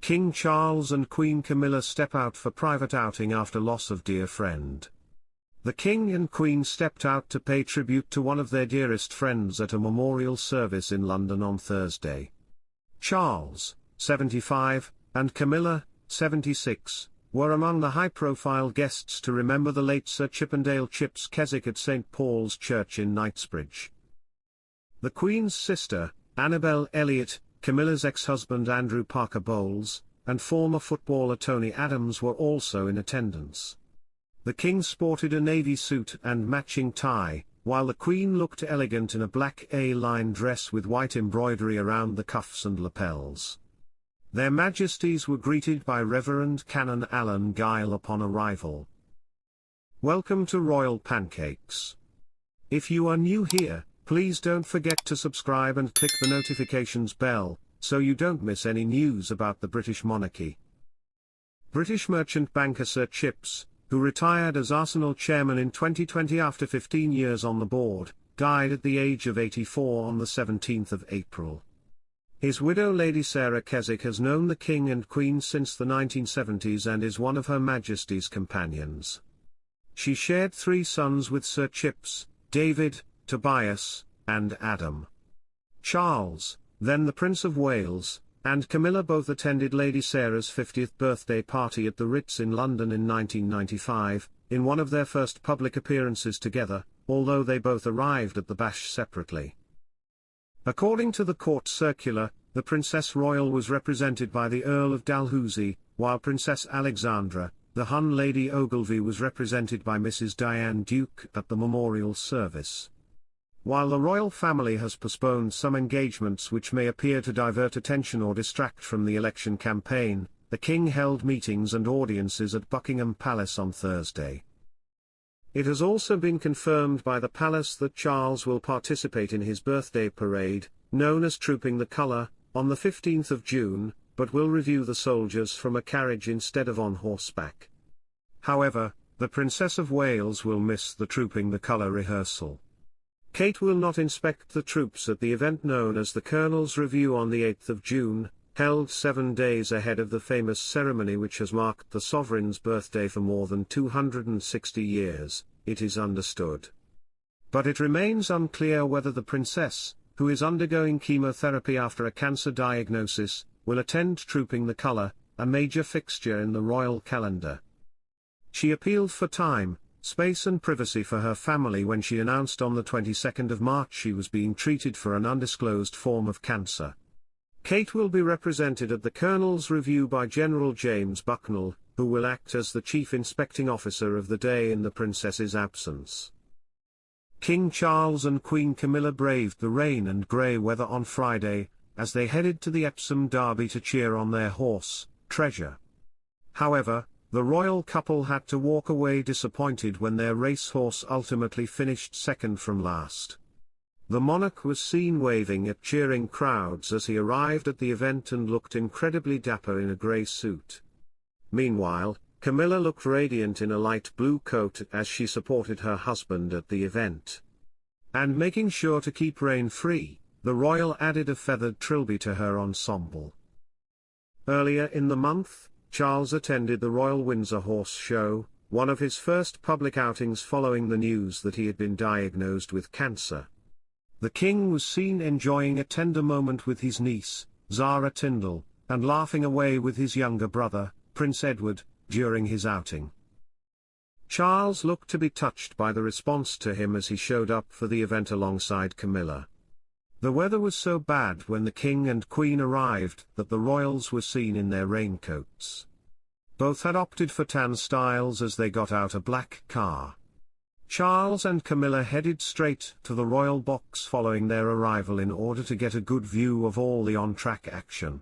King Charles and Queen Camilla step out for private outing after loss of dear friend. The King and Queen stepped out to pay tribute to one of their dearest friends at a memorial service in London on Thursday. Charles, 75, and Camilla, 76, were among the high-profile guests to remember the late Sir Chippendale Chips Keswick at St Paul's Church in Knightsbridge. The Queen's sister, Annabel Elliot, Camilla's ex-husband Andrew Parker Bowles, and former footballer Tony Adams were also in attendance. The King sported a navy suit and matching tie, while the Queen looked elegant in a black A-line dress with white embroidery around the cuffs and lapels. Their Majesties were greeted by Reverend Canon Alan Gyle upon arrival. Welcome to Royal Pancakes. If you are new here, please don't forget to subscribe and click the notifications bell, so you don't miss any news about the British monarchy. British merchant banker Sir Chips, who retired as Arsenal chairman in 2020 after 15 years on the board, died at the age of 84 on the 17th of April. His widow Lady Sarah Keswick has known the King and Queen since the 1970s and is one of Her Majesty's companions. She shared 3 sons with Sir Chips, David, Tobias, and Adam. Charles, then the Prince of Wales, and Camilla both attended Lady Sarah's 50th birthday party at the Ritz in London in 1995, in one of their first public appearances together, although they both arrived at the bash separately. According to the court circular, the Princess Royal was represented by the Earl of Dalhousie, while Princess Alexandra, the Hon Lady Ogilvy, was represented by Mrs Diane Duke at the memorial service. While the royal family has postponed some engagements which may appear to divert attention or distract from the election campaign, the King held meetings and audiences at Buckingham Palace on Thursday. It has also been confirmed by the palace that Charles will participate in his birthday parade, known as Trooping the Colour, on the 15th of June, but will review the soldiers from a carriage instead of on horseback. However, the Princess of Wales will miss the Trooping the Colour rehearsal. Kate will not inspect the troops at the event known as the Colonel's Review on the 8th of June, held 7 days ahead of the famous ceremony which has marked the sovereign's birthday for more than 260 years, it is understood. But it remains unclear whether the princess, who is undergoing chemotherapy after a cancer diagnosis, will attend Trooping the Colour, a major fixture in the royal calendar. She appealed for time, space and privacy for her family when she announced on the 22nd of March she was being treated for an undisclosed form of cancer. Kate will be represented at the Colonel's Review by General James Bucknell, who will act as the chief inspecting officer of the day in the princess's absence. King Charles and Queen Camilla braved the rain and grey weather on Friday, as they headed to the Epsom Derby to cheer on their horse, Treasure. However, the royal couple had to walk away disappointed when their racehorse ultimately finished second from last. The monarch was seen waving at cheering crowds as he arrived at the event and looked incredibly dapper in a grey suit. Meanwhile, Camilla looked radiant in a light blue coat as she supported her husband at the event. And making sure to keep rain-free, the royal added a feathered trilby to her ensemble. Earlier in the month, Charles attended the Royal Windsor Horse Show, one of his first public outings following the news that he had been diagnosed with cancer. The King was seen enjoying a tender moment with his niece, Zara Tindall, and laughing away with his younger brother, Prince Edward, during his outing. Charles looked to be touched by the response to him as he showed up for the event alongside Camilla. The weather was so bad when the King and Queen arrived that the royals were seen in their raincoats. Both had opted for tan styles as they got out a black car. Charles and Camilla headed straight to the royal box following their arrival in order to get a good view of all the on-track action.